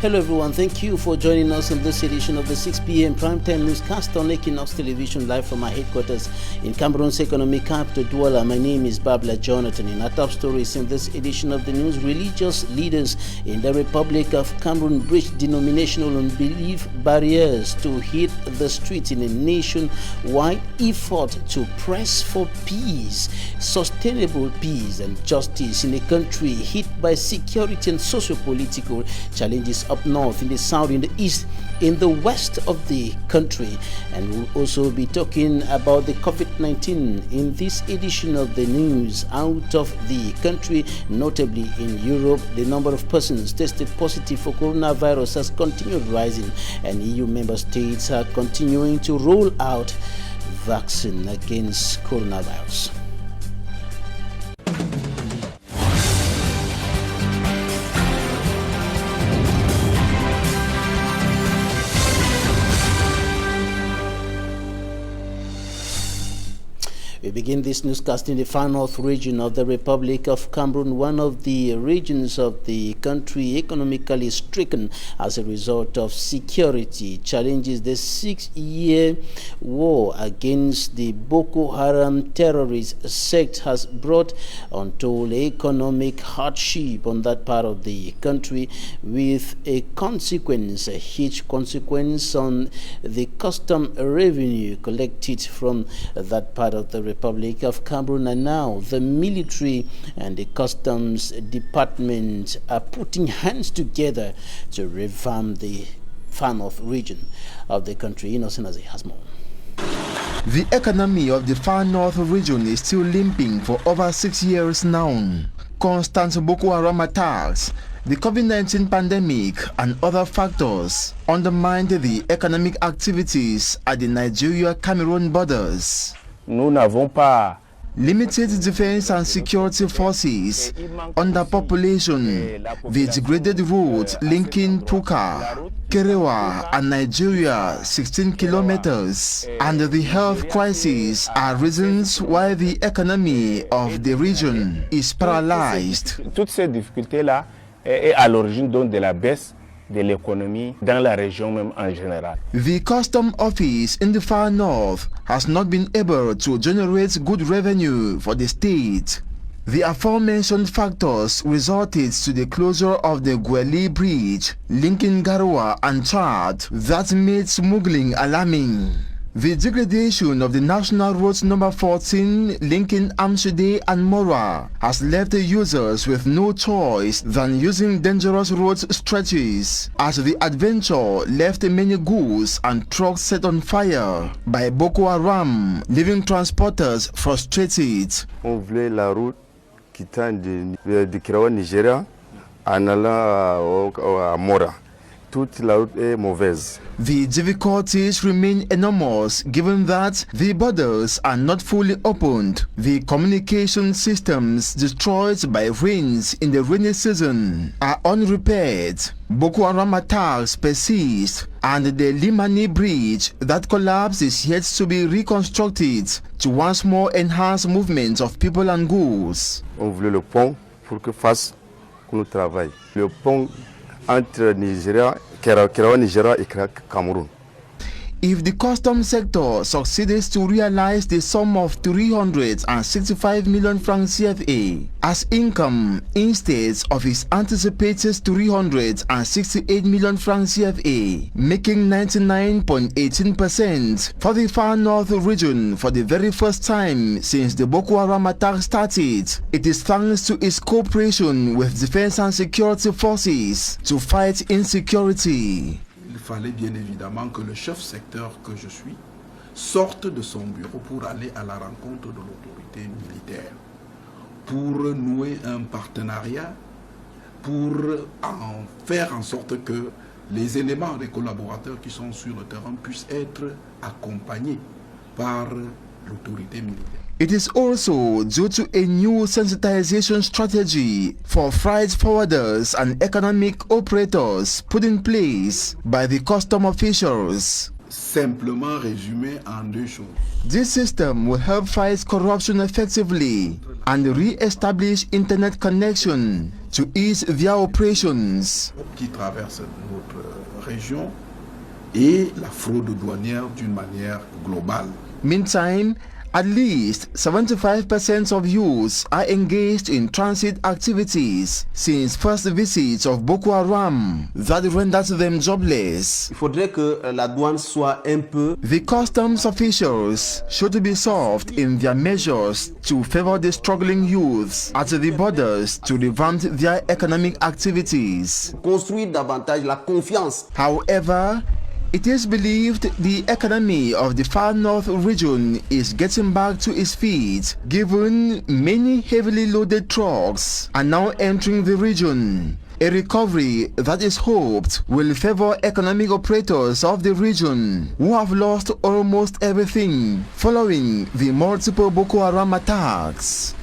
Hello everyone, thank you for joining us in this edition of the 6 p.m. primetime newscast on Equinox Television, live from our headquarters in Cameroon's economic capital, Douala. My name is Babla Jonathan. In our top stories in this edition of the news, religious leaders in the Republic of Cameroon breached denominational unbelief barriers to hit the streets in a nationwide effort to press for peace, sustainable peace and justice in a country hit by security and socio-political challenges up north, in the south, in the east, in the west of the country. And we'll also be talking about the COVID-19 in this edition of the news. Out of the country, notably in Europe, the number of persons tested positive for coronavirus has continued rising, and EU member states are continuing to roll out vaccine against coronavirus. We begin this newscast in the far north region of the Republic of Cameroon, one of the regions of the country economically stricken as a result of security challenges. The 6-year war against the Boko Haram terrorist sect has brought untold economic hardship on that part of the country, with a huge consequence on the custom revenue collected from that part of the Republic of Cameroon. And now the military and the customs department are putting hands together to revamp the far north region of the country. Innocent as it has more. The economy of the far north region is still limping for over 6 years now. Constant Boko Haram attacks, the COVID-19 pandemic and other factors undermined the economic activities at the Nigeria-Cameroon borders. Nous n'avons pas limited defense and security forces, underpopulation, the degraded road linking Puka, Kerewa and Nigeria 16 kilometers, and the health crisis are reasons why the economy of the region is paralyzed. Toutes ces difficultés-là est à l'origine donc de la baisse de l'économie dans la région même en général. The custom office in the far north has not been able to generate good revenue for the state. The aforementioned factors resulted to the closure of the Gweli Bridge linking Garoua and Chad that made smuggling alarming. The degradation of the National Road number 14 linking Amshide and Mora has left the users with no choice than using dangerous road stretches, as the adventure left many goods and trucks set on fire by Boko Haram, leaving transporters frustrated. On voulait la route quittant de Cameroun, Nigeria, en allant à Mora. Toute la route est mauvaise. The difficulties remain enormous given that the borders are not fully opened, the communication systems destroyed by rains in the rainy season are unrepaired, Boko Haram attacks persist, and the Limani Bridge that collapsed is yet to be reconstructed to once more enhance movement of people and goods. On voulait le pont pour que fasse nous travaille. Le pont entre Nigeria, Nigeria et Cameroun. If the customs sector succeeds to realize the sum of 365 million francs CFA as income instead of its anticipated 368 million francs CFA, making 99.18% for the far north region for the very first time since the Boko Haram attack started. It is thanks to its cooperation with defense and security forces to fight insecurity. Il fallait bien évidemment que le chef secteur que je suis sorte de son bureau pour aller à la rencontre de l'autorité militaire, pour nouer un partenariat, pour faire en sorte que les éléments, les collaborateurs qui sont sur le terrain puissent être accompagnés par l'autorité militaire. It is also due to a new sensitization strategy for freight forwarders and economic operators put in place by the custom officials. Simplement résumé en deux choses. This system will help fight corruption effectively and re-establish internet connection to ease their operations. Qui traverse région et la fraude douanière d'une manière globale. Meantime, at least 75% of youths are engaged in transit activities since first visits of Boko Haram that renders them jobless. Il faudrait que la douane soit un peu. The customs officials should be soft in their measures to favor the struggling youths at the borders to revamp their economic activities. Construire davantage la confiance. However, it is believed the economy of the far north region is getting back to its feet, given many heavily loaded trucks are now entering the region. A recovery that is hoped will favor economic operators of the region who have lost almost everything following the multiple Boko Haram attacks.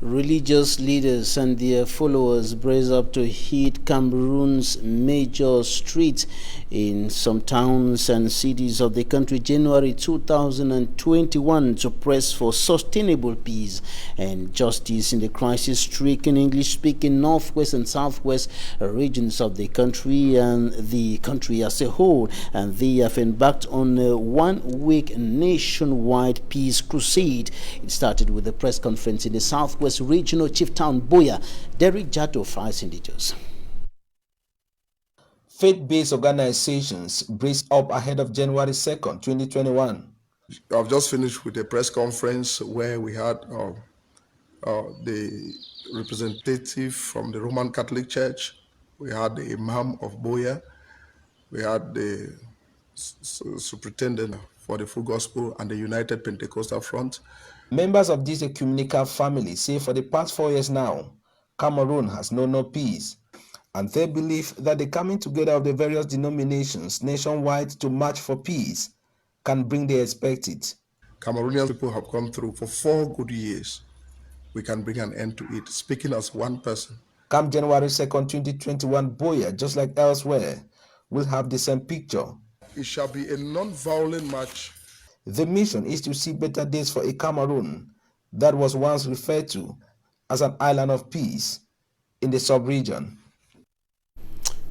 Religious leaders and their followers brace up to hit Cameroon's major streets in some towns and cities of the country January 2021 to press for sustainable peace and justice in the crisis-stricken English-speaking northwest and southwest regions of the country and the country as a whole. And they have embarked on a one-week nationwide peace crusade. It started with a press conference in the southwest regional chief town Boya. Derek Jato files in details. Faith-based organizations brace up ahead of January 2nd, 2021. I've just finished with a press conference where we had the representative from the Roman Catholic Church, we had the Imam of Boya, we had the superintendent for the Full Gospel and the United Pentecostal Front. Members of this ecumenical family say for the past 4 years now, Cameroon has known no peace, and they believe that the coming together of the various denominations nationwide to march for peace can bring the expected. Cameroonian people have come through for 4 good years. We can bring an end to it, speaking as one person. Come January 2nd, 2021, Boya, just like elsewhere, will have the same picture. It shall be a non-violent march. The mission is to see better days for a Cameroon that was once referred to as an island of peace in the sub-region.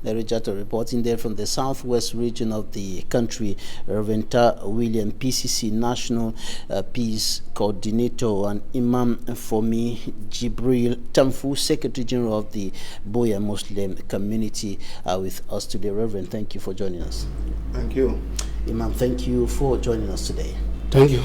Larry Jato reporting there from the southwest region of the country. Reverend William, PCC National Peace Coordinator, and Imam Fomi Jibril Tamfu, Secretary General of the Boya Muslim Community, are with us today. Reverend, thank you for joining us. Thank you. Imam, thank you for joining us today. Thank you.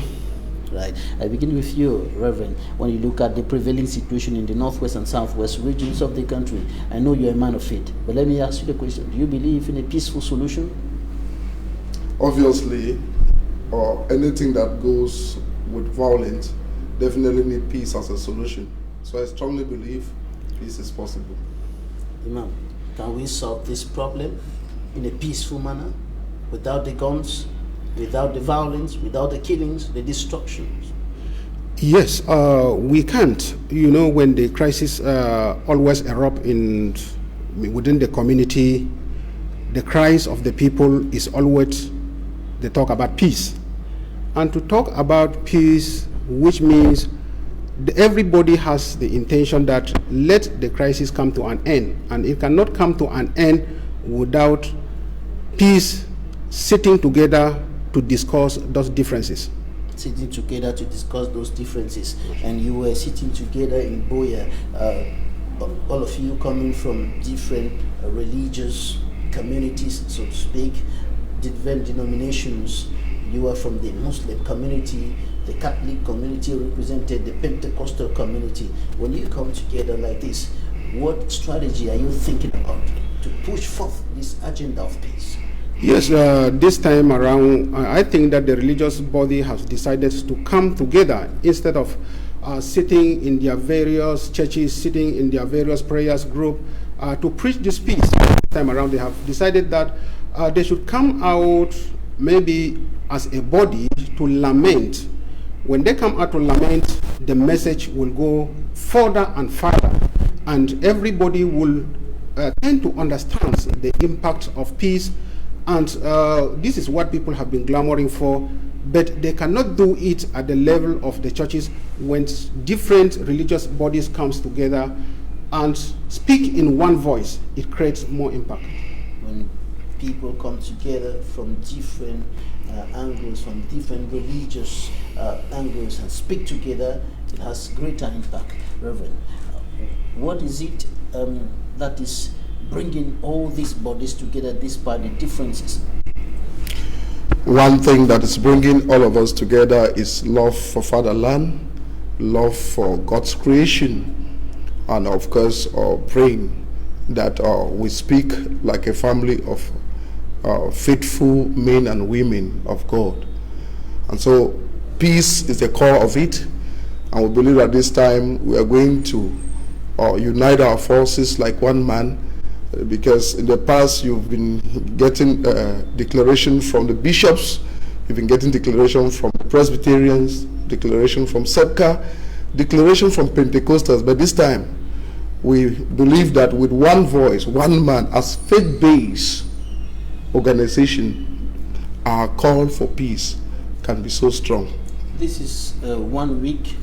Right. I begin with you, Reverend. When you look at the prevailing situation in the northwest and southwest regions of the country, I know you're a man of faith, but let me ask you the question: do you believe in a peaceful solution? Obviously, anything that goes with violence definitely need peace as a solution. So I strongly believe peace is possible. Imam, can we solve this problem in a peaceful manner, without the guns, without the violence, without the killings, the destructions? Yes, we can't. You know, when the crisis always erupt within the community, the cries of the people is always they talk about peace. And to talk about peace, which means everybody has the intention that let the crisis come to an end. And it cannot come to an end without peace sitting together to discuss those differences. Sitting together to discuss those differences. And you were sitting together in Boya, all of you coming from different religious communities, so to speak, different denominations. You were from the Muslim community, the Catholic community represented the Pentecostal community. When you come together like this, what strategy are you thinking about to push forth this agenda of peace? Yes, this time around, I think that the religious body has decided to come together instead of sitting in their various churches, sitting in their various prayers group to preach this peace. This time around, they have decided that they should come out maybe as a body to lament. When they come out to lament, the message will go further and further, and everybody will tend to understand the impact of peace. And this is what people have been clamoring for, but they cannot do it at the level of the churches. When different religious bodies comes together, and speak in one voice, it creates more impact. When people come together from different angles, from different religious angles, and speak together, it has greater impact. Reverend, what is it that is bringing all these bodies together despite the differences? One thing that is bringing all of us together is love for fatherland, love for God's creation, and of course praying that we speak like a family of faithful men and women of God. And so peace is the core of it, and we believe at this time we are going to unite our forces like one man, because in the past you've been getting declaration from the bishops, you've been getting declaration from the Presbyterians, declaration from Sepka, declaration from Pentecostals, but this time we believe that with one voice, one man, as faith-based organization, our call for peace can be so strong. This is a 1 week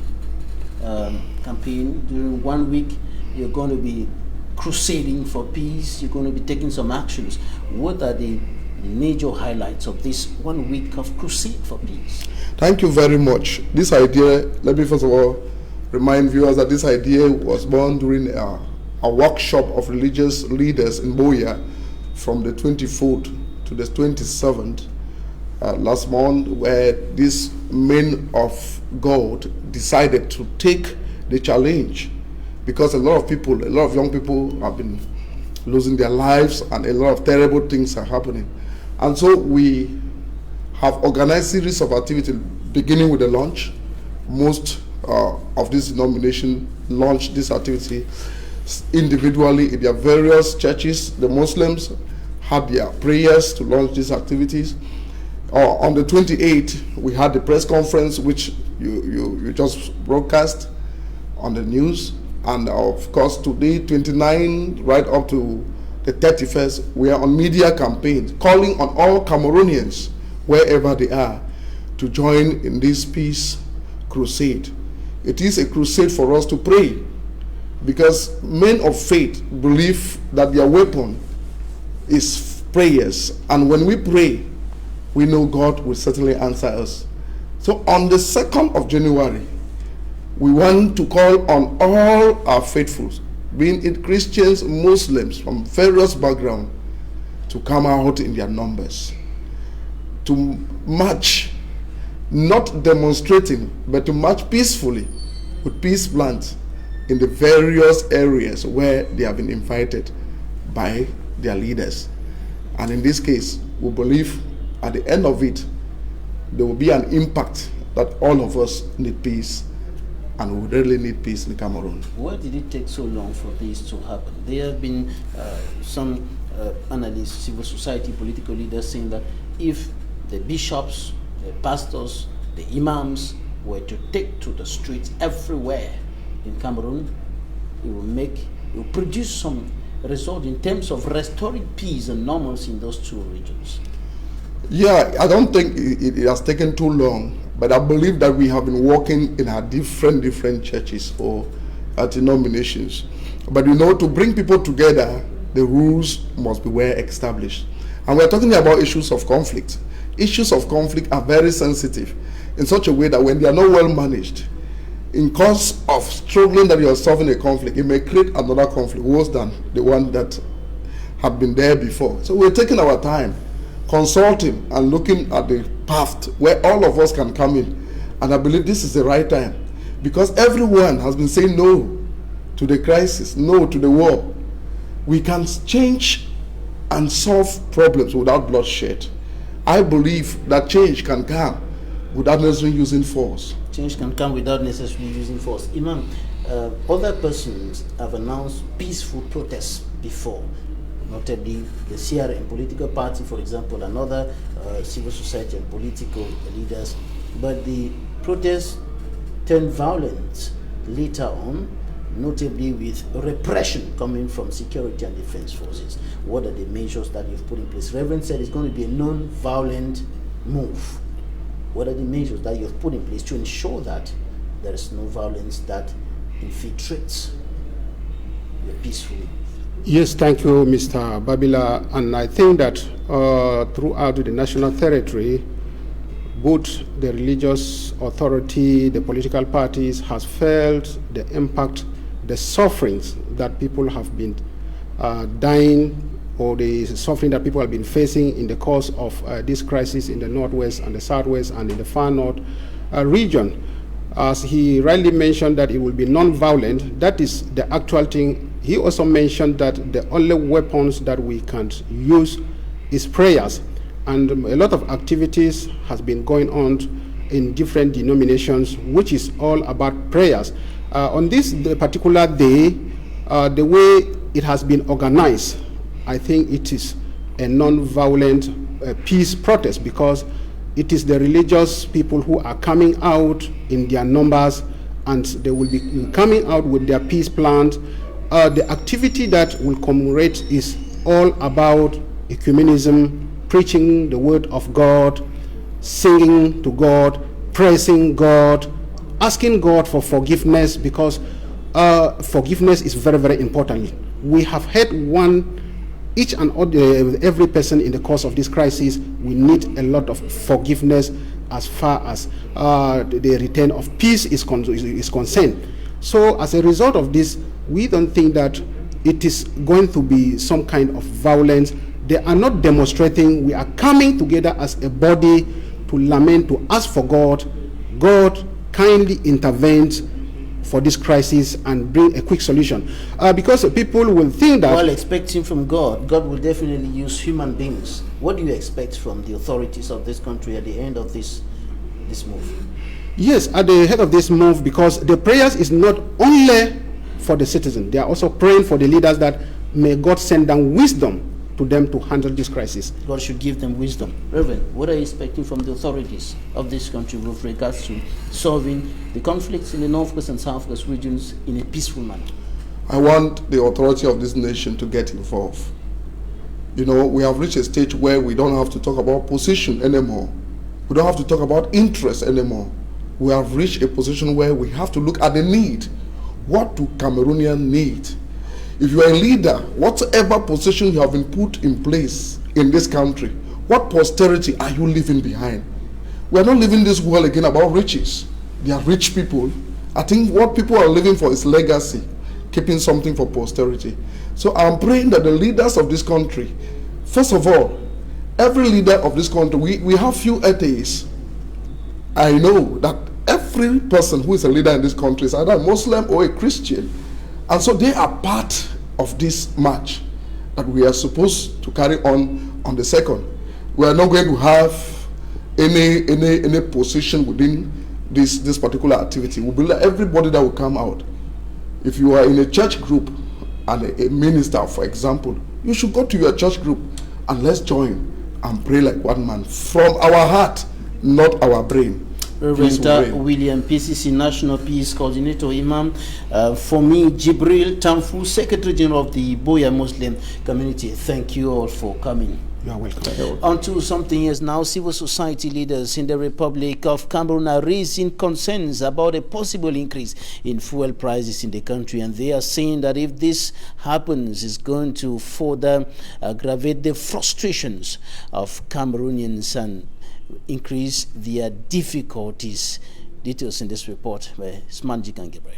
campaign. During 1 week, you're going to be crusading for peace. You're going to be taking some actions. What are the major highlights of this 1 week of crusade for peace? Thank you very much. This idea, let me first of all remind viewers that this idea was born during a workshop of religious leaders in Boya from the 24th to the 27th last month, where these men of God decided to take the challenge, because a lot of people, a lot of young people have been losing their lives and a lot of terrible things are happening. And so we have organized a series of activities beginning with the launch. Most of this denomination launched this activity individually in their various churches. The Muslims had their prayers to launch these activities. On the 28th, we had the press conference, which you just broadcast on the news. And of course, today, 29, right up to the 31st, we are on media campaigns, calling on all Cameroonians, wherever they are, to join in this peace crusade. It is a crusade for us to pray, because men of faith believe that their weapon is prayers. And when we pray, we know God will certainly answer us. So on the 2nd of January, we want to call on all our faithfuls, being it Christians, Muslims from various backgrounds, to come out in their numbers, to march, not demonstrating, but to march peacefully with peace plans in the various areas where they have been invited by their leaders. And in this case, we believe at the end of it, there will be an impact that all of us need peace, and we really need peace in Cameroon. Why did it take so long for this to happen? There have been some analysts, civil society, political leaders saying that if the bishops, the pastors, the imams were to take to the streets everywhere in Cameroon, it will produce some result in terms of restoring peace and normalcy in those two regions. Yeah, I don't think it has taken too long, but I believe that we have been working in our different churches or denominations. But to bring people together, the rules must be well established. And we're talking about issues of conflict. Issues of conflict are very sensitive in such a way that when they are not well managed, in cause of struggling that you are solving a conflict, it may create another conflict worse than the one that had been there before. So we're taking our time, consulting and looking at the path where all of us can come in. And I believe this is the right time, because everyone has been saying no to the crisis, no to the war. We can change and solve problems without bloodshed. I believe that change can come without necessarily using force. Change can come without necessarily using force. Imam, other persons have announced peaceful protests before, notably the CRM political party, for example, and other civil society and political leaders. But the protests turned violent later on, notably with repression coming from security and defense forces. What are the measures that you've put in place? Reverend said it's going to be a non-violent move. What are the measures that you've put in place to ensure that there is no violence that infiltrates peaceful? Yes, thank you, Mr. Babila. And I think that throughout the national territory, both the religious authority, the political parties has felt the impact, the sufferings that people have been dying, or the suffering that people have been facing in the course of this crisis in the northwest and the southwest and in the far north region. As he rightly mentioned that it will be non-violent, that is the actual thing. He also mentioned that the only weapons that we can use is prayers. And a lot of activities has been going on in different denominations, which is all about prayers. On this particular day, the way it has been organized, I think it is a non-violent peace protest, because it is the religious people who are coming out in their numbers, and they will be coming out with their peace plans. The activity that will commemorate is all about ecumenism, preaching the word of God, singing to God, praising God, asking God for forgiveness, because forgiveness is very, very important. We have had each and every person in the course of this crisis, we need a lot of forgiveness as far as the return of peace is concerned. So as a result of this, we don't think that it is going to be some kind of violence. They are not demonstrating. We are coming together as a body to lament, to ask for God. God kindly intervenes for this crisis and bring a quick solution, because people will think that while expecting from God will definitely use human beings. What do you expect from the authorities of this country at the end of this move? Yes, at the head of this move, because the prayers is not only for the citizens, they are also praying for the leaders, that may God send down wisdom to them to handle this crisis. God should give them wisdom. Reverend, what are you expecting from the authorities of this country with regards to solving the conflicts in the northwest and southwest regions in a peaceful manner? I want the authority of this nation to get involved. You know, we have reached a stage where we don't have to talk about position anymore. We don't have to talk about interest anymore. We have reached a position where we have to look at the need. What do Cameroonians need? If you are a leader, whatever position you have been put in place in this country, what posterity are you leaving behind? We are not living this world again about riches. They are rich people. I think what people are living for is legacy, keeping something for posterity. So I'm praying that the leaders of this country, first of all, every leader of this country, we have few atheists. I know that every person who is a leader in this country is either a Muslim or a Christian. And so they are part of this march that we are supposed to carry on the 2nd. We are not going to have any position within this particular activity. We believe everybody that will come out. If you are in a church group and a minister, for example, you should go to your church group and let's join and pray like one man from our heart, not our brain. Reverend William, PCC National Peace Coordinator, Imam, for me, Jibril Tamfu, Secretary General of the Boya Muslim Community. Thank you all for coming. You are welcome. On to something else now. Civil society leaders in the Republic of Cameroon are raising concerns about a possible increase in fuel prices in the country, and they are saying that if this happens, it's going to further aggravate the frustrations of Cameroonians and increase their difficulties. Details in this report by Smanji Kangebre.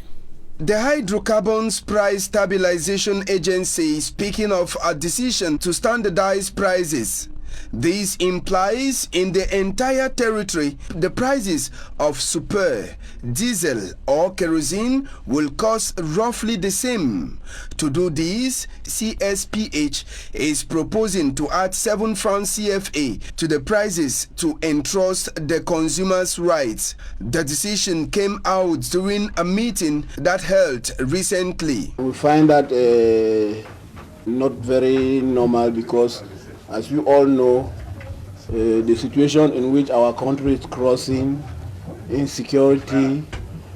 The Hydrocarbons Price Stabilization Agency is speaking of a decision to standardize prices. This implies in the entire territory the prices of super, diesel or kerosene will cost roughly the same. To do this, CSPH is proposing to add 7 francs CFA to the prices to entrust the consumers' rights. The decision came out during a meeting that held recently. We find that not very normal, because as you all know, the situation in which our country is crossing, insecurity,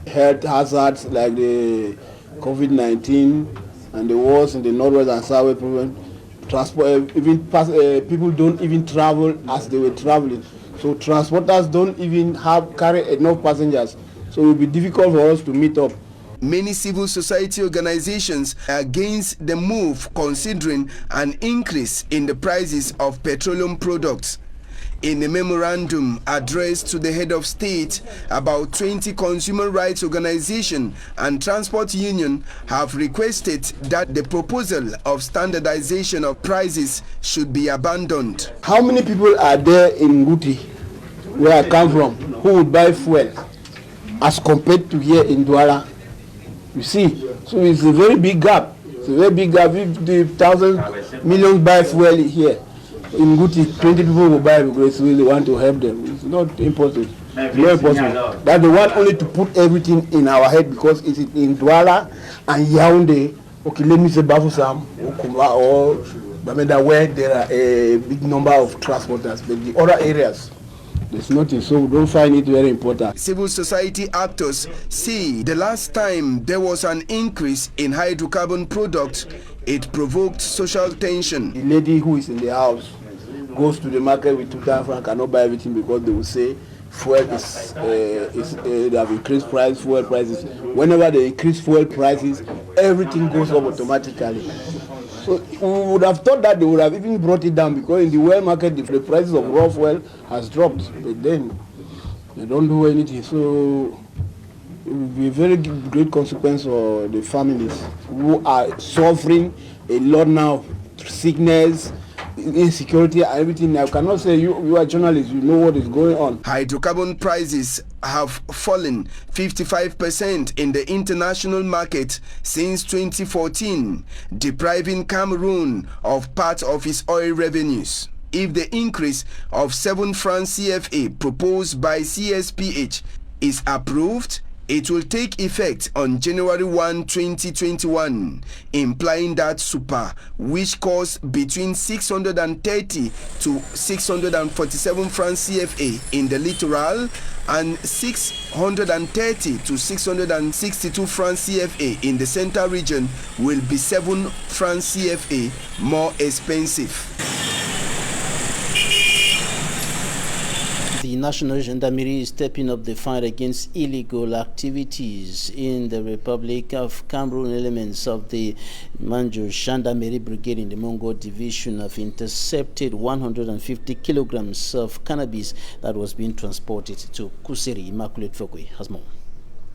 health hazards like the COVID-19 and the wars in the northwest and southwest province, transport, people don't even travel as they were traveling. So transporters don't even carry enough passengers. So it will be difficult for us to meet up. Many civil society organizations are against the move, considering an increase in the prices of petroleum products. In a memorandum addressed to the head of state, about 20 consumer rights organizations and transport union have requested that the proposal of standardization of prices should be abandoned. How many people are there in Nguti, where I come from, who would buy fuel as compared to here in Douala? You see, so it's a very big gap. It's a very big gap. 50,000 million buy fuel here. In Nguti, 20 people will buy because we really want to help them. It's not impossible. It's not impossible. That's the one only to put everything in our head, because it's in Douala and Yaoundé. Okay, let me say Bafoussam, Okuma, or Bamenda, where there are a big number of transporters. But the other areas, there's nothing, so we don't find it very important. Civil society actors say the last time there was an increase in hydrocarbon products, it provoked social tension. The lady who is in the house goes to the market with 2,000 francs, cannot buy everything because they will say fuel is they have increased price, fuel prices. Whenever they increase fuel prices, everything goes up automatically. So we would have thought that they would have even brought it down, because in the world market the prices of raw fuel has dropped, but then they don't do anything. So it will be a very great consequence for the families who are suffering a lot now, sickness, insecurity, everything. I cannot say you are journalists, you know what is going on. Hydrocarbon prices have fallen 55% in the international market since 2014, depriving Cameroon of part of its oil revenues. If the increase of 7 francs CFA proposed by CSPH is approved, it will take effect on January 1, 2021, implying that super, which costs between 630 to 647 francs CFA in the littoral and 630 to 662 francs CFA in the central region, will be 7 francs CFA more expensive. The National Gendarmerie is stepping up the fight against illegal activities in the Republic of Cameroon. Elements of the Manjo Gendarmerie Brigade in the Mongo Division have intercepted 150 kilograms of cannabis that was being transported to Kuseri. Immaculate Fokwe has more.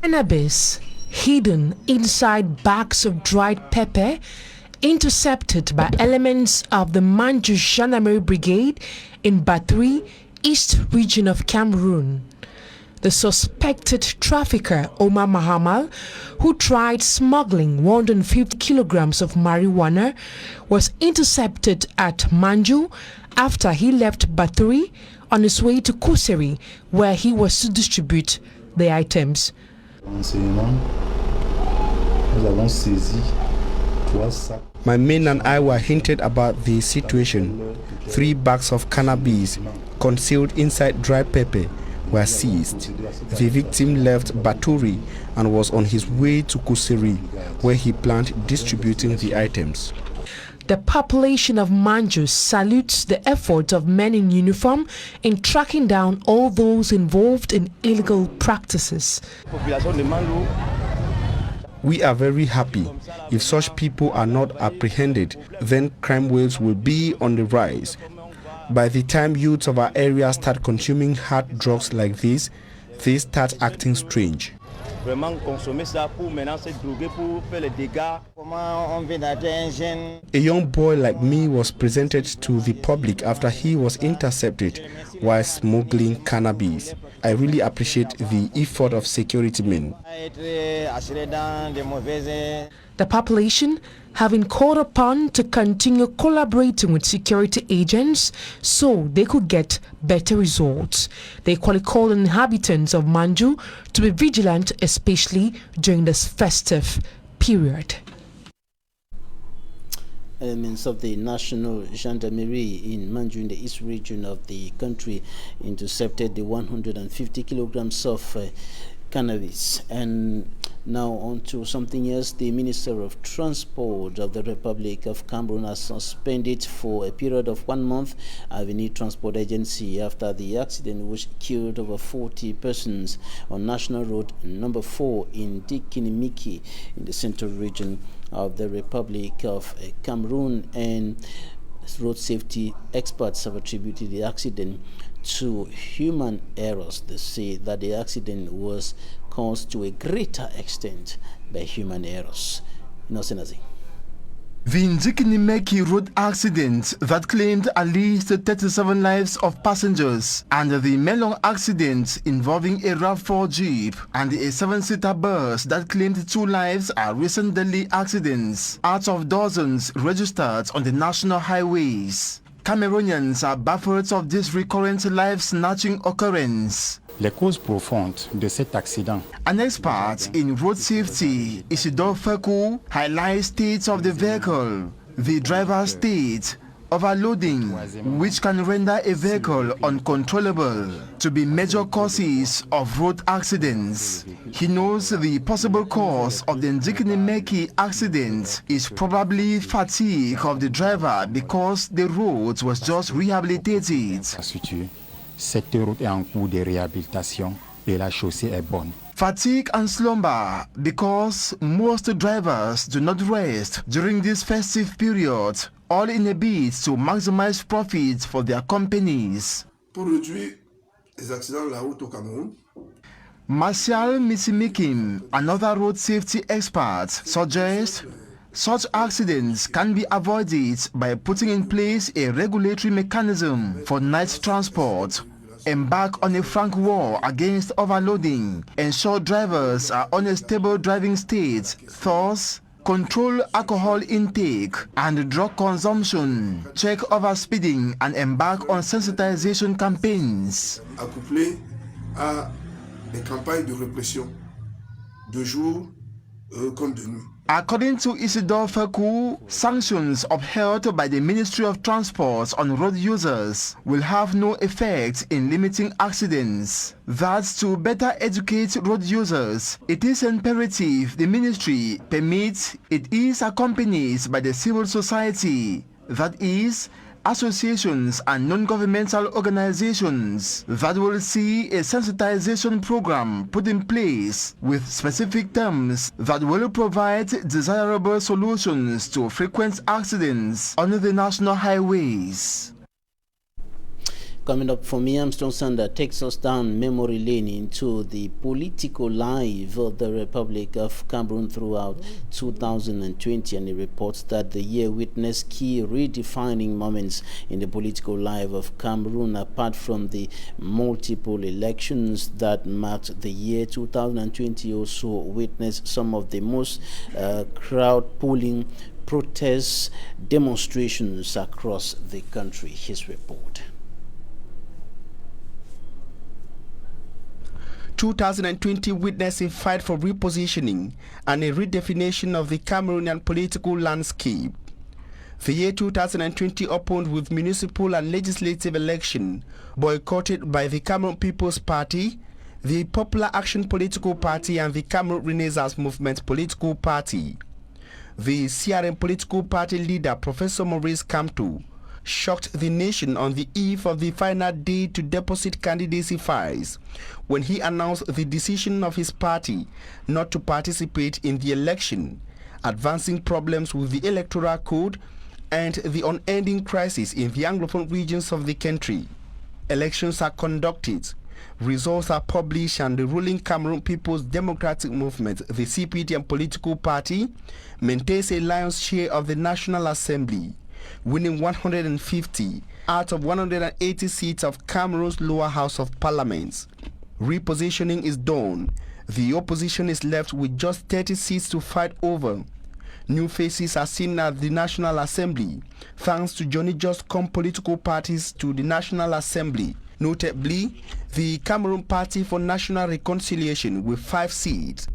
Cannabis hidden inside bags of dried pepper, intercepted by elements of the Manjo Gendarmerie Brigade in Baturi, East region of Cameroon. The suspected trafficker, Omar Mahamal, who tried smuggling 150 kilograms of marijuana, was intercepted at Manju after he left Baturi on his way to Kuseri, where he was to distribute the items. My men and I were hinted about the situation. 3 bags of cannabis concealed inside dry pepper were seized. The victim left Baturi and was on his way to Kuseri, where he planned distributing the items. The population of Manju salutes the efforts of men in uniform in tracking down all those involved in illegal practices. We are very happy. If such people are not apprehended, then crime waves will be on the rise. By the time youths of our area start consuming hard drugs like this, they start acting strange. A young boy like me was presented to the public after he was intercepted while smuggling cannabis. I really appreciate the effort of security men. The population have been called upon to continue collaborating with security agents so they could get better results. They equally call on inhabitants of Manju to be vigilant, especially during this festive period. Elements of the National Gendarmerie in Manju in the east region of the country intercepted the 150 kilograms of cannabis. And Now on to something else. The Minister of Transport of the Republic of Cameroon has suspended for a period of 1 month Avenue Transport Agency after the accident which killed over 40 persons on National Road number 4 in Dikinimiki in the central region of the Republic of Cameroon. And road safety experts have attributed the accident to human errors. They say that the accident was caused to a greater extent by human errors. Nosenazi. The Ndikinimeki road accident that claimed at least 37 lives of passengers and the Melon accident involving a RAV4 Jeep and a 7-seater bus that claimed 2 lives are recent deadly accidents out of dozens registered on the national highways. Cameroonians are baffled of this recurrent life-snatching occurrence. Les causes profondes de cet accident. An expert in road safety, Isidore Fekou, highlights states of the vehicle, the driver's state, overloading, which can render a vehicle uncontrollable, to be major causes of road accidents. He knows the possible cause of the Ndikinimeki accident is probably fatigue of the driver because the road was just rehabilitated. Cette route est en cours de réhabilitation et la chaussée est bonne. Fatigue and slumber because most drivers do not rest during this festive period, all in a bid to maximize profits for their companies. Pour réduire les accidents de la route au Cameroun, Martial Missimikim, another road safety expert, suggests such accidents can be avoided by putting in place a regulatory mechanism for night transport, embark on a frank war against overloading, ensure drivers are on a stable driving state, thus control alcohol intake and drug consumption, check overspeeding and embark on sensitization campaigns. Accouplé à des campagnes de répression de jour comme de nuit. According to Isidore Fekou, sanctions upheld by the Ministry of Transport on road users will have no effect in limiting accidents. That's to better educate road users. It is imperative the ministry permits it is accompanied by the civil society, that is, associations and non-governmental organizations, that will see a sensitization program put in place with specific terms that will provide desirable solutions to frequent accidents on the national highways. Coming up for me, Armstrong Sander takes us down memory lane into the political life of the Republic of Cameroon throughout 2020, and he reports that the year witnessed key redefining moments in the political life of Cameroon. Apart from the multiple elections that marked the year 2020, also witnessed some of the most crowd pulling protests, demonstrations across the country. His report. 2020 witnessed a fight for repositioning and a redefinition of the Cameroonian political landscape. The year 2020 opened with municipal and legislative election boycotted by the Cameroon People's Party, the Popular Action Political Party and the Cameroon Renaissance Movement Political Party. The CRM Political Party leader, Professor Maurice Kamto, shocked the nation on the eve of the final day to deposit candidacy files when he announced the decision of his party not to participate in the election, advancing problems with the electoral code and the unending crisis in the Anglophone regions of the country. Elections are conducted, results are published, and the ruling Cameroon People's Democratic Movement, the CPDM political party, maintains a lion's share of the National Assembly, winning 150 out of 180 seats of Cameroon's lower house of parliament. Repositioning is done. The opposition is left with just 30 seats to fight over. New faces are seen at the National Assembly, thanks to Johnny Just Come political parties to the National Assembly. Notably, the Cameroon Party for National Reconciliation with 5 seats,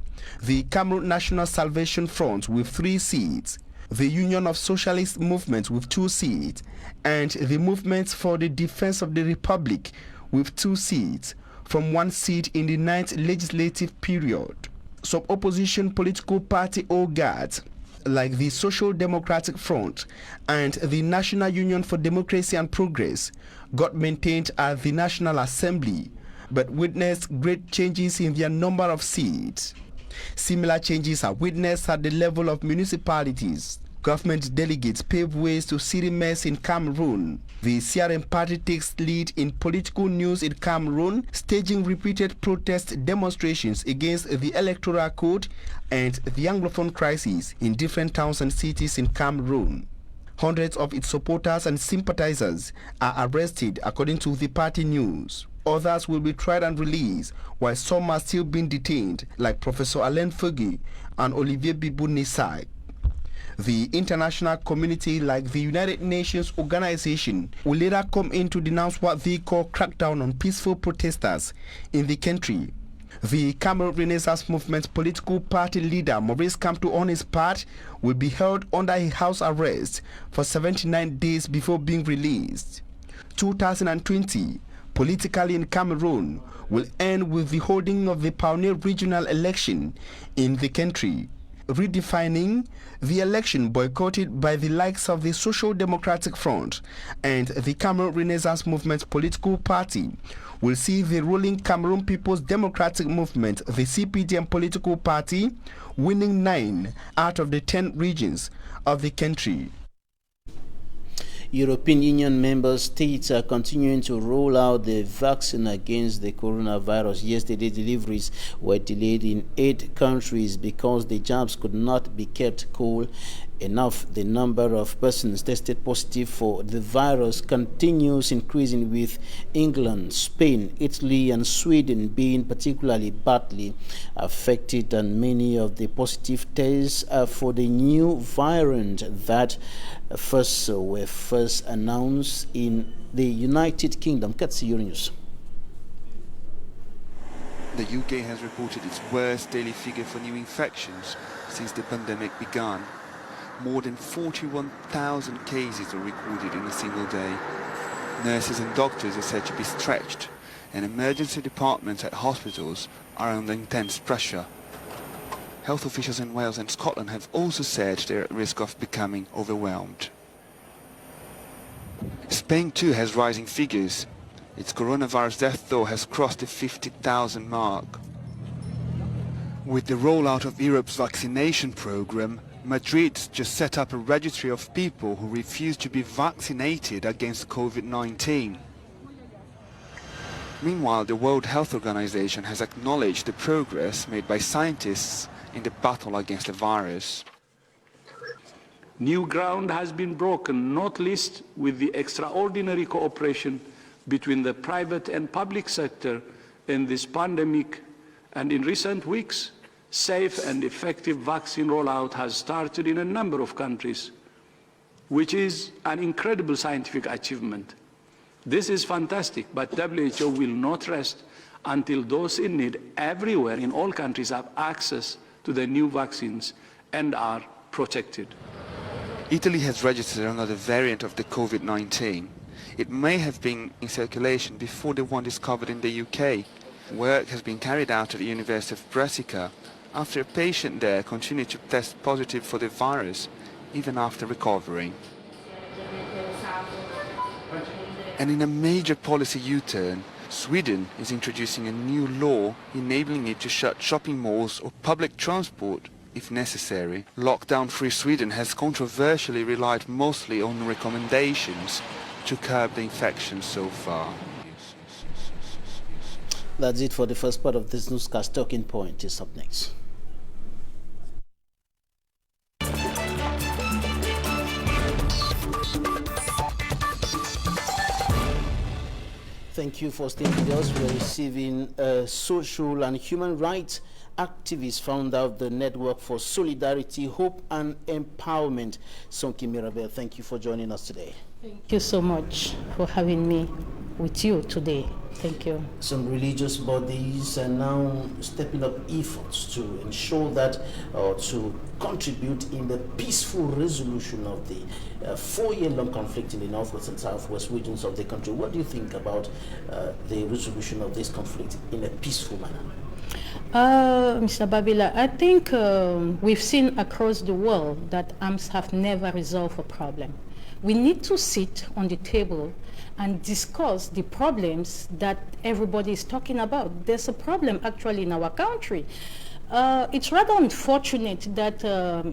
the Cameroon National Salvation Front with 3 seats, the Union of Socialist Movements with 2 seats, and the Movement for the Defense of the Republic with 2 seats, from 1 seat in the 9th legislative period. Some opposition political party organs like the Social Democratic Front and the National Union for Democracy and Progress got maintained at the National Assembly, but witnessed great changes in their number of seats. Similar changes are witnessed at the level of municipalities. Government delegates pave ways to city mayors in Cameroon. The CRM party takes lead in political news in Cameroon, staging repeated protest demonstrations against the electoral code and the Anglophone crisis in different towns and cities in Cameroon. Hundreds of its supporters and sympathizers are arrested, according to the party news. Others will be tried and released, while some are still being detained, like Professor Alain Foggy and Olivier Bibou-Nisai. The international community, like the United Nations organization, will later come in to denounce what they call crackdown on peaceful protesters in the country. The Cameroon Renaissance Movement political party leader Maurice Kamto, on his part, will be held under a house arrest for 79 days before being released. 2020, politically in Cameroon, will end with the holding of the pioneer regional election in the country, redefining the election boycotted by the likes of the Social Democratic Front and the Cameroon Renaissance Movement political party. Will see the ruling Cameroon People's Democratic Movement, the CPDM political party, winning 9 out of the 10 regions of the country. European Union member states are continuing to roll out the vaccine against the coronavirus. Yesterday, deliveries were delayed in 8 countries because the jabs could not be kept cool enough. The number of persons tested positive for the virus continues increasing, with England, Spain, Italy and Sweden being particularly badly affected, and many of the positive tests for the new variant that were first announced in the United Kingdom. Katsi News. The UK has reported its worst daily figure for new infections since the pandemic began. More than 41,000 cases were recorded in a single day. Nurses and doctors are said to be stretched, and emergency departments at hospitals are under intense pressure. Health officials in Wales and Scotland have also said they're at risk of becoming overwhelmed. Spain too has rising figures. Its coronavirus death toll has crossed the 50,000 mark. With the rollout of Europe's vaccination program, Madrid just set up a registry of people who refuse to be vaccinated against COVID-19. Meanwhile, the World Health Organization has acknowledged the progress made by scientists in the battle against the virus. New ground has been broken, not least with the extraordinary cooperation between the private and public sector in this pandemic, and in recent weeks, safe and effective vaccine rollout has started in a number of countries, which is an incredible scientific achievement. This is fantastic, but WHO will not rest until those in need everywhere in all countries have access to the new vaccines and are protected. Italy has registered another variant of the COVID-19. It may have been in circulation before the one discovered in the UK. Work has been carried out at the University of Brescia after a patient there continued to test positive for the virus even after recovering. And in a major policy U-turn, Sweden is introducing a new law enabling it to shut shopping malls or public transport if necessary. Lockdown-free Sweden has controversially relied mostly on recommendations to curb the infection so far. That's it for the first part of this newscast. Talking Point is up next. Thank you for staying with us. We're receiving social and human rights activists, founder of the Network for Solidarity, Hope and Empowerment, Sonki Mirabel. Thank you for joining us today. Thank you so much for having me with you today. Thank you. Some religious bodies are now stepping up efforts to ensure that, or to contribute in the peaceful resolution of the 4-year-long conflict in the northwest and southwest regions of the country. What do you think about the resolution of this conflict in a peaceful manner? Mr. Babila, I think we've seen across the world that arms have never resolved a problem. We need to sit on the table and discuss the problems that everybody is talking about. There's a problem actually in our country. It's rather unfortunate that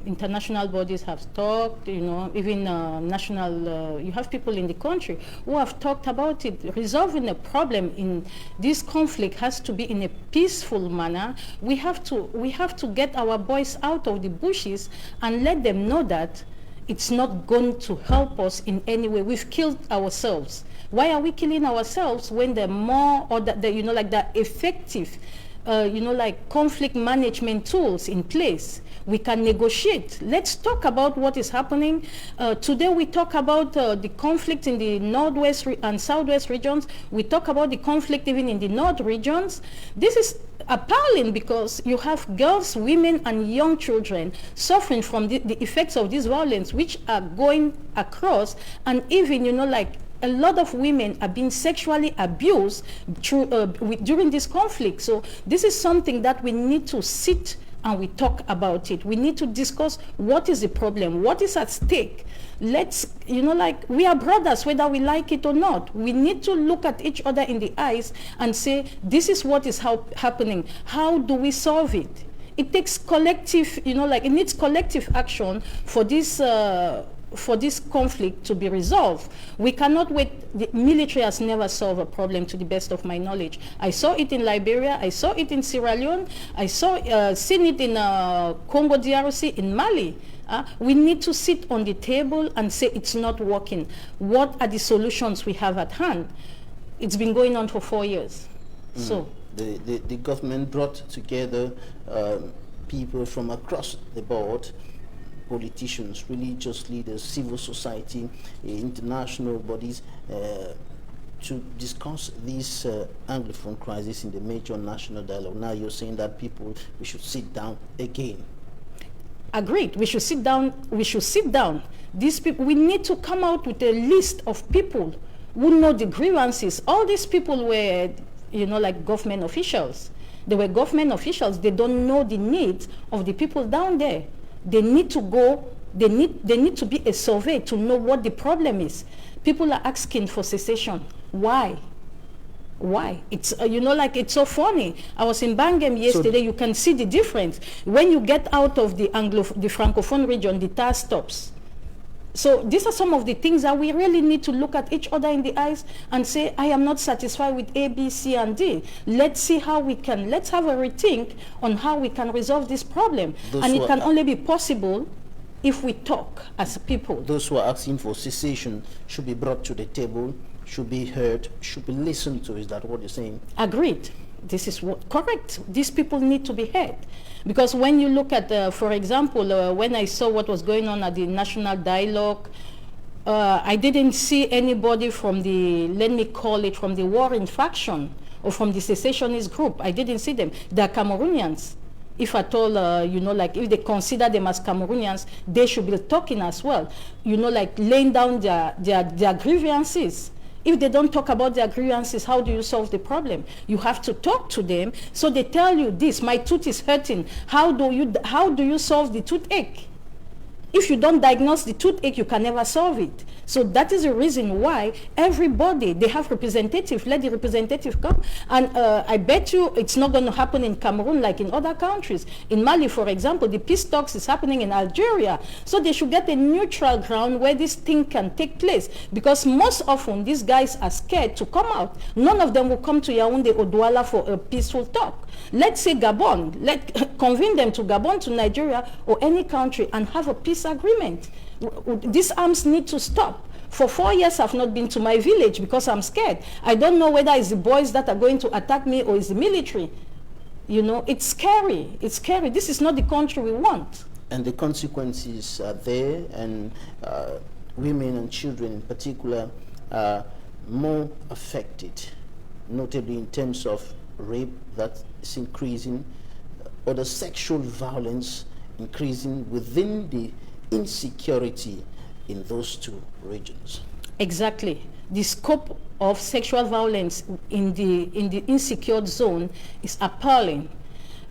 international bodies have talked, you know, even national, you have people in the country who have talked about it. Resolving a problem in this conflict has to be in a peaceful manner. We have to get our boys out of the bushes and let them know that it's not going to help us in any way. We've killed ourselves. Why are we killing ourselves when the more, or the you know, like the effective you know, like conflict management tools in place? We can negotiate. Let's talk about what is happening. Today we talk about the conflict in the northwest and southwest regions. We talk about the conflict even in the north regions. This is appalling because you have girls, women, and young children suffering from the effects of this violence, which are going across, and even, you know, like a lot of women are being sexually abused during this conflict. So this is something that we need to sit and we talk about it. We need to discuss what is the problem, what is at stake. Let's, you know, like, we are brothers whether we like it or not. We need to look at each other in the eyes and say, this is what is happening. How do we solve it? It takes collective, you know, like, it needs collective action for this conflict to be resolved. We cannot wait. The military has never solved a problem, to the best of my knowledge. I saw it in Liberia, I saw it in Sierra Leone, I saw seen it in Congo DRC, in Mali. We need to sit on the table and say it's not working. What are the solutions we have at hand? It's been going on for 4 years. So the government brought together people from across the board, politicians, religious leaders, civil society, international bodies, to discuss this Anglophone crisis in the major national dialogue. Now you're saying that we should sit down again. Agreed. We should sit down. We should sit down. These people, we need to come out with a list of people who know the grievances. All these people were, you know, like government officials. They were government officials. They don't know the needs of the people down there. They need to go, they need to be a survey to know what the problem is. People are asking for cessation. Why? Why? It's, you know, like, it's so funny. I was in Bangam yesterday. You can see the difference. When you get out of the Francophone region, the tar stops. So these are some of the things that we really need to look at each other in the eyes and say, I am not satisfied with A, B, C, and D. Let's see how we can, let's have a rethink on how we can resolve this problem. And it can only be possible if we talk as people. Those who are asking for cessation should be brought to the table, should be heard, should be listened to. Is that what you're saying? Agreed. This is what, correct. These people need to be heard. Because when you look at, for example, when I saw what was going on at the national dialogue, I didn't see anybody from the, let me call it, from the warring faction or from the secessionist group. I didn't see them. They're Cameroonians. If at all, you know, like, if they consider them as Cameroonians, they should be talking as well. You know, like, laying down their grievances. If they don't talk about their grievances, how do you solve the problem? You have to talk to them. So they tell you this, my tooth is hurting. How do you solve the toothache? If you don't diagnose the toothache, you can never solve it. So that is the reason why everybody, they have representative, let the representative come. And I bet you it's not going to happen in Cameroon like in other countries. In Mali, for example, the peace talks is happening in Algeria. So they should get a neutral ground where this thing can take place. Because most often, these guys are scared to come out. None of them will come to Yaoundé or Douala for a peaceful talk. Let's say Gabon, convene them to Gabon, to Nigeria, or any country, and have a peace agreement. These arms need to stop. For 4 years, I've not been to my village because I'm scared. I don't know whether it's the boys that are going to attack me or it's the military. You know, it's scary. It's scary. This is not the country we want. And the consequences are there, and women and children in particular are more affected, notably in terms of rape that is increasing, or the sexual violence increasing within the insecurity in those two regions. Exactly. The scope of sexual violence in the insecure zone is appalling.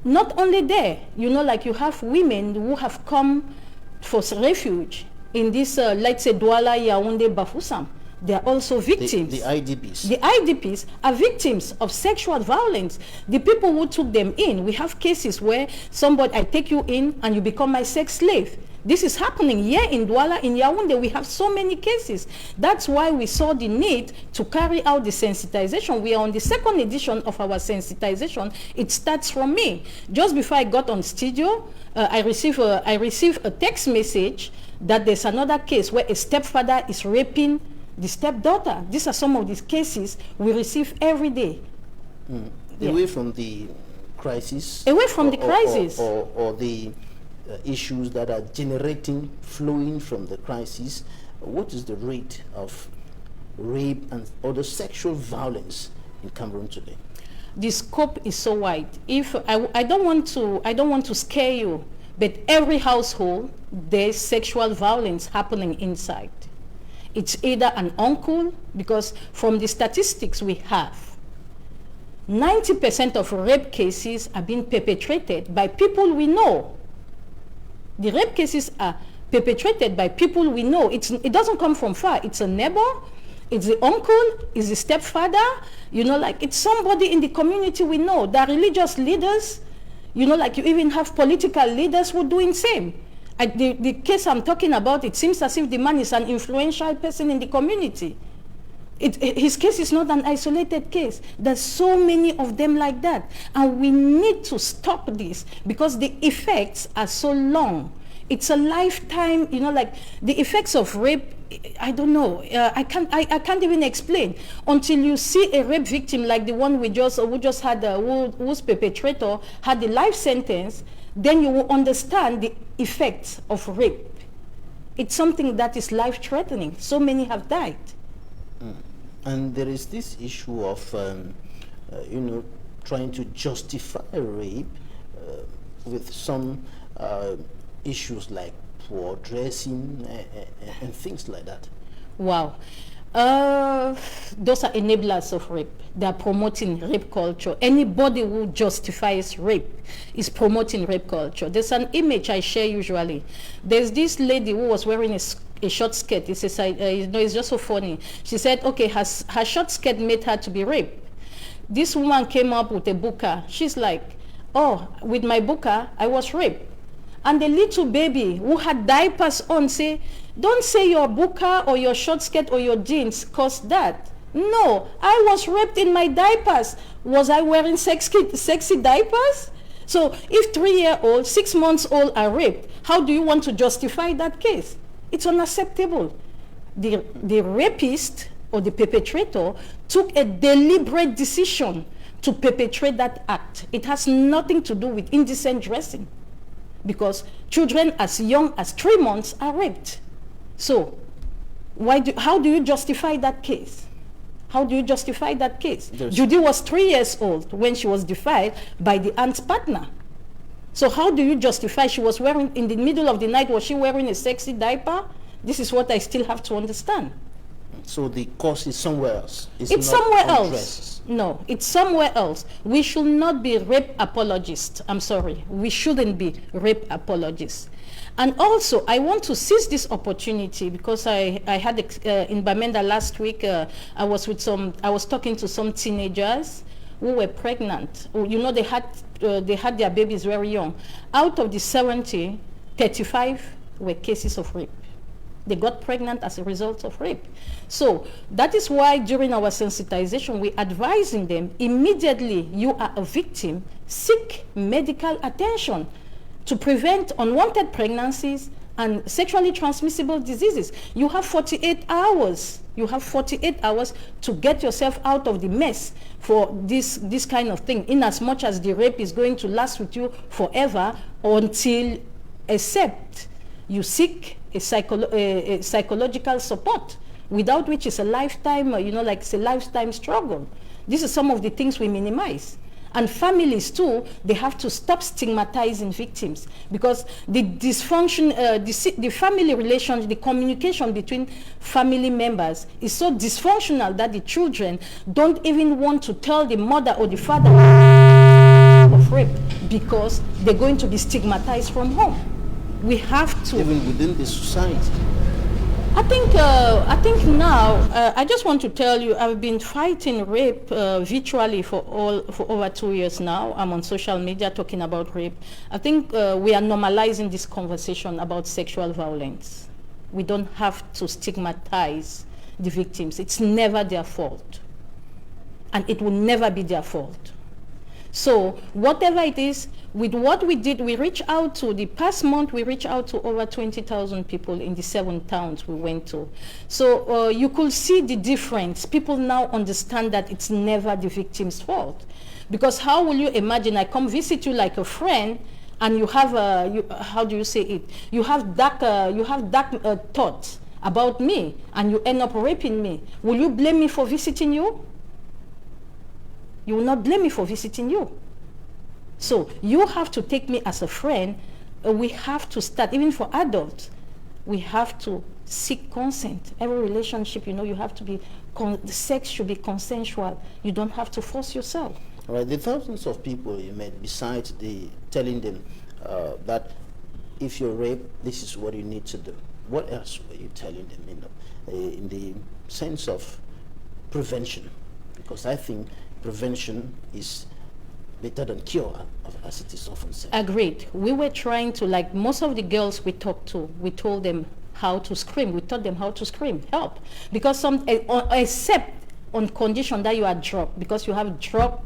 Not only there, you know, like you have women who have come for refuge in this, let's say, Douala, Yaoundé, Bafoussam. They are also victims. The IDPs. The IDPs are victims of sexual violence. The people who took them in, we have cases where somebody, I take you in and you become my sex slave. This is happening here in Douala, in Yaoundé. We have so many cases. That's why we saw the need to carry out the sensitization. We are on the second edition of our sensitization. It starts from me. Just before I got on studio, I received a text message that there's another case where a stepfather is raping the stepdaughter. These are some of these cases we receive every day. Away from the crisis. Away from the crisis. Or the issues that are flowing from the crisis, what is the rate of rape and other sexual violence in Cameroon today? The scope is so wide. If I don't want to scare you, but every household there's sexual violence happening inside. It's either an uncle, because from the statistics we have, 90% of rape cases are being perpetrated by people we know. The rape cases are perpetrated by people we know. It doesn't come from far. It's a neighbor, it's the uncle, it's the stepfather, you know, like it's somebody in the community we know. There are religious leaders, you know, like you even have political leaders who are doing the same. The case I'm talking about, it seems as if the man is an influential person in the community. His case is not an isolated case. There's so many of them like that. And we need to stop this because the effects are so long. It's a lifetime, you know, like the effects of rape, I don't know. I can't even explain. Until you see a rape victim like the one who just had, whose perpetrator had the life sentence, then you will understand the effects of rape. It's something that is life-threatening. So many have died. And there is this issue of, you know, trying to justify rape with some issues like poor dressing and things like that. Wow. Those are enablers of rape. They are promoting rape culture. Anybody who justifies rape is promoting rape culture. There's an image I share usually. There's this lady who was wearing a short skirt. It's just so funny. She said, okay, her short skirt made her to be raped. This woman came up with a burqa. She's like, oh, with my burqa, I was raped. And the little baby who had diapers on say, don't say your burqa or your short skirt or your jeans caused that. No, I was raped in my diapers. Was I wearing sexy diapers? So if 3-year-old, 6 months old are raped, how do you want to justify that case? It's unacceptable. The rapist or the perpetrator took a deliberate decision to perpetrate that act. It has nothing to do with indecent dressing, because children as young as 3 months are raped. So how do you justify that case? How do you justify that case? Judy was 3 years old when she was defiled by the aunt's partner. So how do you justify she was wearing, in the middle of the night, was she wearing a sexy diaper? This is what I still have to understand. So the cause is somewhere else. It's somewhere else. No, it's somewhere else. We should not be rape apologists. I'm sorry. We shouldn't be rape apologists. And also, I want to seize this opportunity because I had in Bamenda last week, I was talking to some teenagers who were pregnant. You know, they had their babies very young. Out of the 70, 35 were cases of rape. They got pregnant as a result of rape. So that is why during our sensitization, we're advising them, immediately you are a victim, seek medical attention to prevent unwanted pregnancies and sexually transmissible diseases. You have 48 hours. You have 48 hours to get yourself out of the mess for this kind of thing, in as much as the rape is going to last with you forever until, except you seek a psychological support, without which is a lifetime, you know, like it's a lifetime struggle. This is some of the things we minimize. And families too, they have to stop stigmatizing victims, because the dysfunction, the family relations, the communication between family members is so dysfunctional that the children don't even want to tell the mother or the father type of rape because they're going to be stigmatized from home. We have to. Even within the society. I think now, I just want to tell you, I've been fighting rape virtually for over 2 years now. I'm on social media talking about rape. I think we are normalizing this conversation about sexual violence. We don't have to stigmatize the victims. It's never their fault. And it will never be their fault. So whatever it is, with what we did, we reached out to, the past month, we reached out to over 20,000 people in the 7 towns we went to. So you could see the difference. People now understand that it's never the victim's fault. Because how will you imagine, I come visit you like a friend, and you have, how do you say it? You have dark thoughts about me, and you end up raping me. Will you blame me for visiting you? You will not blame me for visiting you. So you have to take me as a friend. We have to start, even for adults, we have to seek consent. Every relationship, you have to be, the sex should be consensual. You don't have to force yourself. All right, the thousands of people you met, besides telling them that if you're raped, this is what you need to do. What else were you telling them in the sense of prevention? Because I think prevention is better than cure, as it is often said. Agreed. We were trying to, like most of the girls we talked to, we told them how to scream. We taught them how to scream, help. Because except on condition that you are drug, because you have drug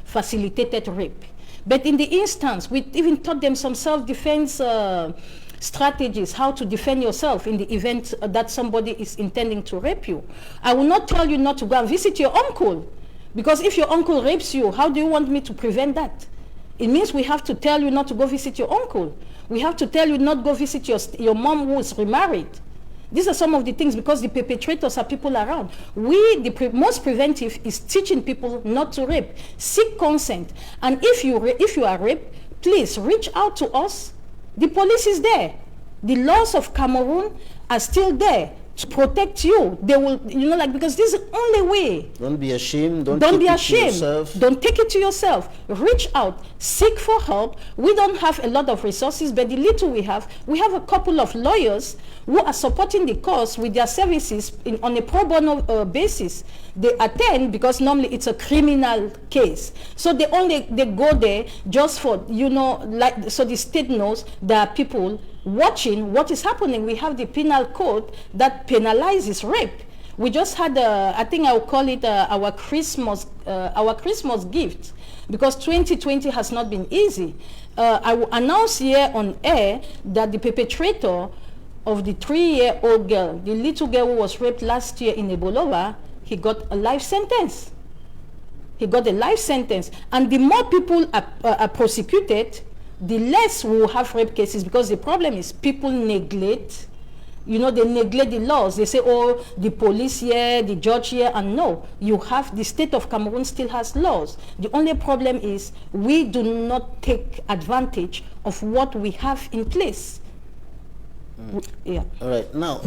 facilitated rape. But in the instance, we even taught them some self-defense strategies, how to defend yourself in the event that somebody is intending to rape you. I will not tell you not to go and visit your uncle. Because if your uncle rapes you, how do you want me to prevent that? It means we have to tell you not to go visit your uncle. We have to tell you not to go visit your mom who is remarried. These are some of the things, because the perpetrators are people around. The most preventive is teaching people not to rape. Seek consent. And if you are raped, please reach out to us. The police is there. The laws of Cameroon are still there to protect you. They will, because this is the only way. Don't be ashamed. Don't be ashamed. Don't take it to yourself. Reach out. Seek for help. We don't have a lot of resources, but the little we have a couple of lawyers who are supporting the cause with their services on a pro bono basis. They attend because normally it's a criminal case. So they go there just for, so the state knows there are people watching what is happening. We have the penal code that penalizes rape. We just had, I think I will call it our Christmas gift, because 2020 has not been easy. I will announce here on air that the perpetrator of the 3-year-old girl, the little girl who was raped last year in Ebolova, he got a life sentence. He got a life sentence. And the more people are prosecuted, the less we will have rape cases, because the problem is people neglect, they neglect the laws. They say, oh, the police here, the judge here, and no, the state of Cameroon still has laws. The only problem is we do not take advantage of what we have in place. Yeah. All right, now,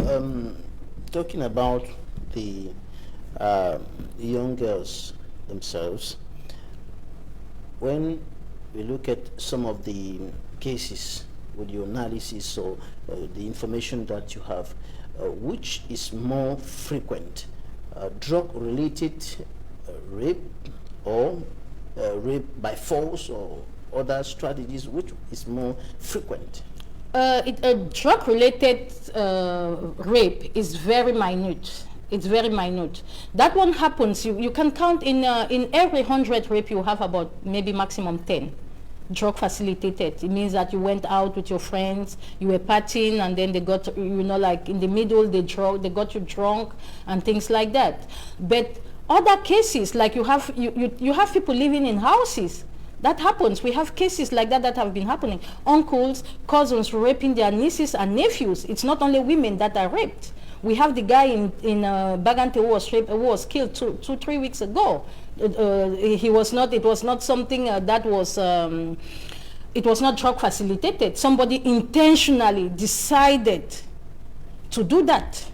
talking about the young girls themselves, when we look at some of the cases with your analysis or the information that you have, which is more frequent, drug-related rape or rape by force or other strategies, which is more frequent? Drug-related rape is very minute. It's very minute. That one happens, you can count in every 100 rape you have about maybe maximum 10. Drug facilitated. It means that you went out with your friends, you were partying, and then they got, like in the middle, they got you drunk and things like that. But other cases, like you have people living in houses. That happens. We have cases like that have been happening. Uncles, cousins raping their nieces and nephews. It's not only women that are raped. We have the guy in Bagante who was raped, who was killed 2-3 weeks ago. It was not something that was, it was not drug facilitated. Somebody intentionally decided to do that.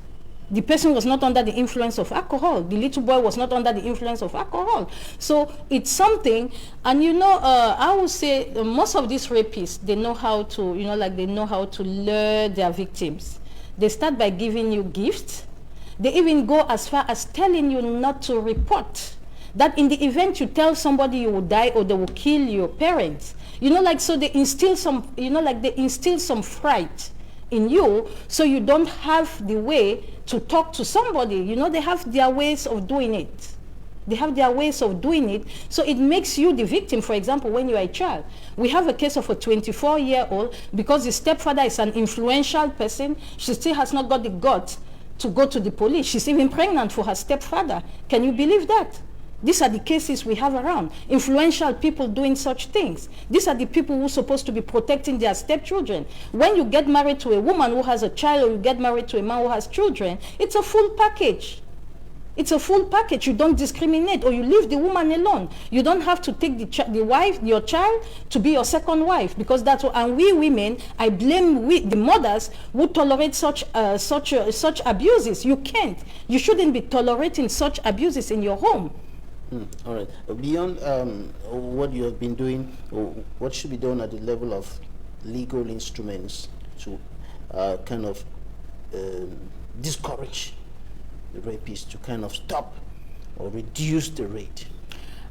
The person was not under the influence of alcohol. The little boy was not under the influence of alcohol. So it's something, and I would say most of these rapists, they know how to, they know how to lure their victims. They start by giving you gifts. They even go as far as telling you not to report. That in the event you tell somebody you will die or they will kill your parents. So they instill some, they instill some fright in you, so you don't have the way to talk to somebody. They have their ways of doing it. They have their ways of doing it, so it makes you the victim. For example, when you are a child, we have a case of a 24-year-old, because the stepfather is an influential person, she still has not got the guts to go to the police. She's even pregnant for her stepfather. Can you believe that? These are the cases we have around. Influential people doing such things. These are the people who are supposed to be protecting their stepchildren. When you get married to a woman who has a child, or you get married to a man who has children, it's a full package. It's a full package. You don't discriminate, or you leave the woman alone. You don't have to take the wife, your child, to be your second wife, because that's what. And we women, I blame the mothers who tolerate such abuses. You can't. You shouldn't be tolerating such abuses in your home. All right. Beyond what you have been doing, what should be done at the level of legal instruments to kind of discourage the rapists, to kind of stop or reduce the rate?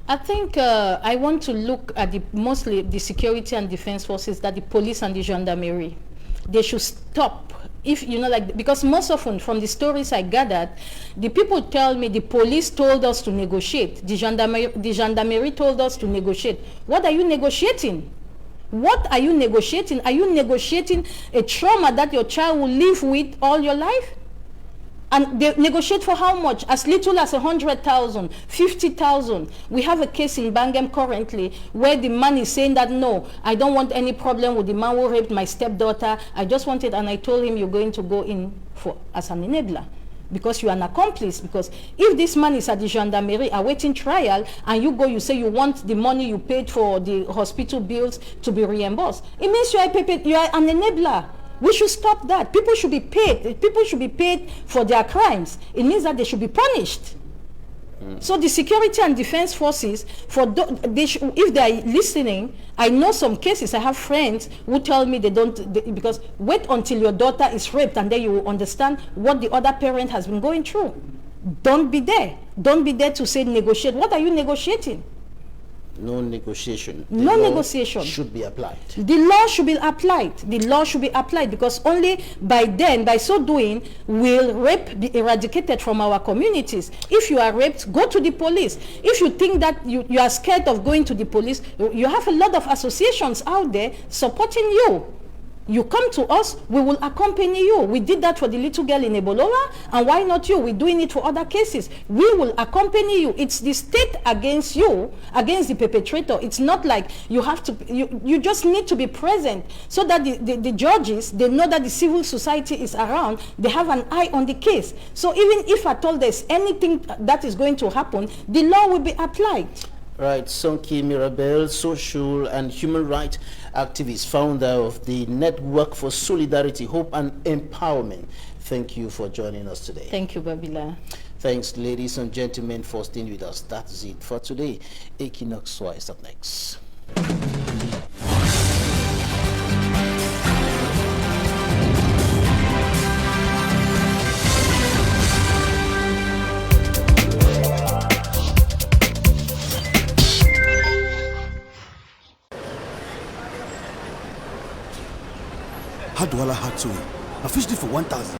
I think I want to look at mostly the security and defense forces, that the police and the gendarmerie, they should stop. If because most often from the stories I gathered, the people tell me the police told us to negotiate, the gendarmerie told us to negotiate. What are you negotiating? What are you negotiating? Are you negotiating a trauma that your child will live with all your life? And they negotiate for how much? As little as 100,000, 50,000. We have a case in Bangam currently where the man is saying that, no, I don't want any problem with the man who raped my stepdaughter. I just wanted, and I told him, you're going to go in as an enabler, because you're an accomplice. Because if this man is at the gendarmerie awaiting trial, and you go, you say you want the money you paid for the hospital bills to be reimbursed, it means you are an enabler. We should stop that. People should be paid. People should be paid for their crimes. It means that they should be punished. So the security and defense forces, if they are listening, I know some cases. I have friends who tell me because wait until your daughter is raped, and then you will understand what the other parent has been going through. Don't be there. Don't be there to say negotiate. What are you negotiating? No negotiation. No negotiation. Should be applied. The law should be applied. The law should be applied, because only by so doing, will rape be eradicated from our communities. If you are raped, go to the police. If you think that you are scared of going to the police, you have a lot of associations out there supporting you. You come to us, we will accompany you. We did that for the little girl in Ebolola, and why not you? We're doing it for other cases. We will accompany you. It's the state against you, against the perpetrator. It's not like you have to, you just need to be present, so that the judges, they know that the civil society is around, they have an eye on the case. So even if at all there's anything that is going to happen, the law will be applied. Right, Sonke Mirabel, social and human rights activist, founder of the Network for Solidarity, Hope and Empowerment. Thank you for joining us today. Thank you, Babila. Thanks, ladies and gentlemen, for staying with us. That's it for today. Equinox is up next. How do I have to? I fished it for 1,000.